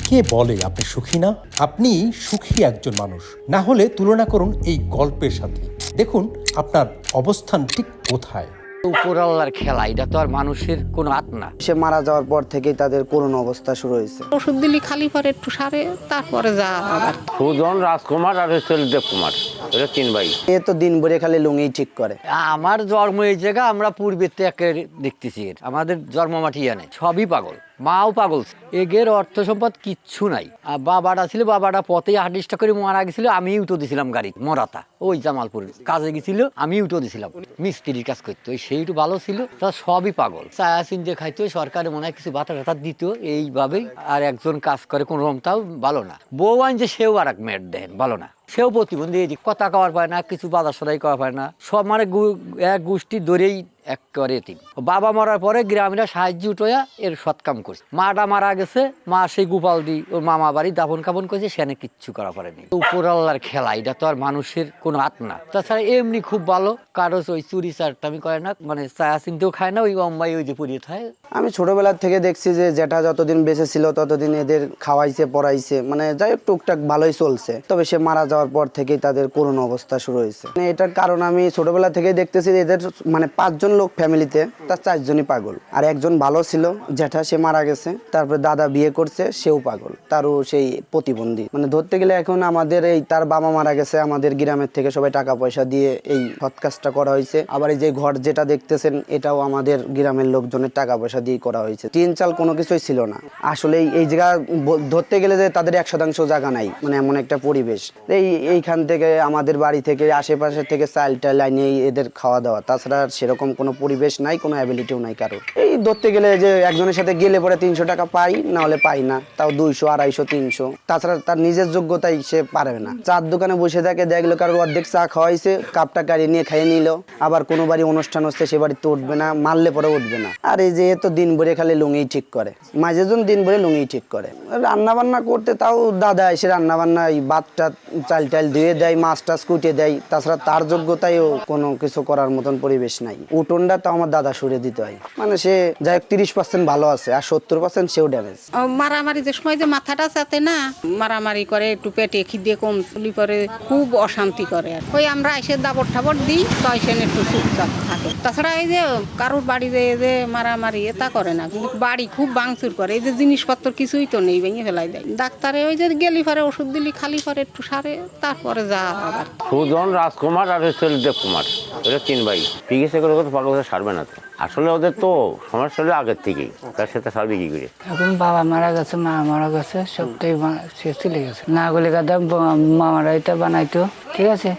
কে বলে আপনি সুখী না? আপনি সুখী একজন মানুষ, না হলে তুলনা করুন এই গল্পের সাথে। দেখুন আপনার অবস্থান ঠিক কোথায়। উপর আল্লাহর খেলা, এটা তো আর মানুষের কোনো হাত না। সে মারা যাওয়ার পর থেকেই তাদের করুণ অবস্থা শুরু হয়েছে। ওষুধ দিলি খালি পরে একটু সারে, তারপরে যা আবার। সুজন রাজকুমার আর দেব কুমার, এটা তিন ভাই। এ তো দিন ভরে খালি লুঙ্গি ঠিক করে। আমার জন্ম এই জায়গা, আমরা পূর্বের থেকে দেখতেছি। আমাদের জন্মমাটি জানে সবই পাগল, মাও পাগল। এগের অর্থ সম্পদ কিচ্ছু নাই। আর বাবাটা ছিল, বাবাটা পথে হার্ডিস্টা করে মারা গেছিল, আমি উঠো দিছিলাম গাড়ি মরাতা, ওই জামালপুর কাজে গেছিল, আমি উঠো দিছিলাম, মিস্ত্রির কাজ করতো। সেই একটু ভালো ছিল, তা সবই পাগল। চায়া চিনতে খাইতো, সরকারে মনে হয় কিছু বাতা টাতা দিত, এইভাবেই। আর একজন কাজ করে কোনো রকম, তাও ভালো না। বউ আনছে, সেও আর এক মেয়ের দেন ভালো না, সেও প্রতিবন্ধী, কথা কওয়ার পায় না, কিছু বাজার সদাই করা পায় না। সব মানে এক গোষ্ঠী ধরেই একেবারে এতিম। বাবা মরার পরে গ্রামীরা সাহায্য উঠোয়া এর সৎকাম করছে। মাটা মারা গেছে, মা সেই গোপাল দি ওর মামা বাড়ি দাফন কাপন করেছে, সেখানে কিচ্ছু করা পারেনি। উপর আল্লাহর খেলা, এটা তো আর মানুষের কোনো হাত না। তাছাড়া এমনি খুব ভালো, কারো ওই চুরি চারটামি করে না, মানে চায়া চিনতেও খায় না, ওই অম্বাই ওই যে পুড়িয়ে খায়। আমি ছোটবেলার থেকে দেখছি যে যেটা যতদিন বেঁচে ছিল ততদিন এদের খাওয়াইছে, পড়াইছে, মানে যাই হোক টুকটাক ভালোই চলছে। তবে সে মারা যাওয়ার পর থেকেই তাদের করুণ অবস্থা শুরু হয়েছে। এটার কারণ আমি ছোটবেলা থেকেই দেখতেছি যে এদের মানে 5 জন লোক ফ্যামিলিতে, তার 4 জনই পাগল। আর একজন ভালো ছিল, যেটা সে মারা গেছে। তারপরে দাদা বিয়ে করছে, সেও পাগল, তারও সেই প্রতিবন্ধী। মানে ধরতে গেলে এখন আমাদের এই তার বাবা মারা গেছে, আমাদের গ্রামের থেকে সবাই টাকা পয়সা দিয়ে এই সৎ কাজটা করা হয়েছে। আবার এই যে ঘর যেটা দেখতেছেন, এটাও আমাদের গ্রামের লোকজনের টাকা পয়সা দিয়ে করা হয়েছে। 3 চাল কোনো কিছুই ছিল না। আসলে এই জায়গা ধরতে গেলে যে তাদের 1% জায়গা নাই, মানে এমন একটা পরিবেশ। এইখান থেকে আমাদের বাড়ি থেকে আশেপাশে থেকে চাল টাল লাইনে এদের খাওয়া দাওয়া, তাছাড়া সেরকম কোনো পরিবেশ নাই, কোনো অ্যাবিলিটিও নাই কারোর। এই ধরতে গেলে যে একজনের সাথে গেলে পরে 300 টাকা পাই, না হলে পাই না, তাও 200, 250, 300। তাছাড়া তার নিজের যোগ্যতাই সে পারবে না। চার দোকানে বসে থাকে, দেখলো কারোর অর্ধেক চা খাওয়াইছে, কাপটা কাড়িয়ে নিয়ে খাইয়ে নিল। আবার কোনো বাড়ি অনুষ্ঠান হচ্ছে, সে বাড়িতে উঠবে না, মারলে পরে উঠবে না। আর এই যে তো দিন ভরে খালি লুঙ্গি ঠিক করে, মাঝেজন দিন ভরে লুঙ্গি ঠিক করে। রান্না বান্না করতে তাও দাদা এসে রান্না বান্না এই ভাতটা চাল টাল ধুয়ে দেয়, মাছ টাছ কুটে দেয়। তাছাড়া তার যোগ্যতায়ও কোনো কিছু করার মতন পরিবেশ নাই। উঠোনটা তো আমার দাদা সরে দিতে হয়। মানে সে যাই 30% ভালো আছে, আর 70% সেও ড্যামেজ। মারামারি যে সময় যে মাথাটা চাতে না, মারামারি করে, একটু পেটে খিদে কম তুলি পরে খুব অশান্তি করে। আর ওই আমরা এসে দাবর ঠাবর দিই, তো এসে একটু চুপচাপ থাকে। তাছাড়া এই যে কারোর বাড়ি যে মারামারি এটা করে না, কিন্তু বাড়ি খুব ভাঙচুর করে। এই যে জিনিসপত্র কিছুই তো নেই, ভেঙে ফেলাই দেয়। ডাক্তারে ওই যে গেলি পরে ওষুধ দিলি খালি পরে একটু সারে, তারপরে যা আবার। সুজন রাজকুমার আর দেব কুমার, এটা তিন ভাই। চিকিৎসা করে পাগল সারবে না তো। আসলে ওদের তো সমস্যা হলো আগের থেকেই, তার সাথে সারবে কি করে? এখন বাবা মারা গেছে, মা মারা গেছে, সবটাই শেষ চলে গেছে। না গলে গাদা মামারা এটা বানাইতো, ঠিক আছে,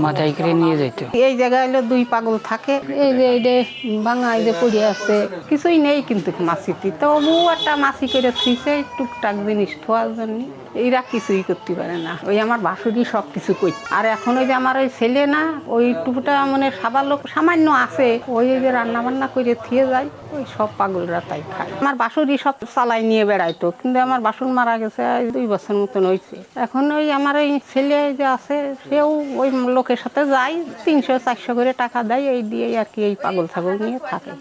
মাথায় করে নিয়ে যেত। এই জায়গায় হলো 2 পাগল থাকে। এই যে এই যে ভাঙা এই যে পড়ে আছে, কিছুই নেই কিন্তু মাসিটি তবু একটা মাসি করে থুইছে টুকটাক জিনিস থোয়ার জন্য। এরা কিছুই করতে পারে না। ওই আমার বাসুরি সব কিছু কই। আর এখন ওই যে আমার ওই ছেলে না, ওই টুকুটা মানে সাবার লোক সামান্য আছে, ওই যে রান্না বান্না করে থিয়ে যায়, ওই সব পাগলরা তাই খায়। আমার বাসুরি সব চালাই নিয়ে বেড়াইতো, কিন্তু আমার বাসুর মারা গেছে 2 বছর মতন হয়েছে। এখন ওই আমার ওই ছেলে যে আছে, সেও ওই লোকের সাথে যায়, 300-400 করে টাকা দেয়, এই দিয়ে আর কি এই পাগল ছাগল নিয়ে থাকে।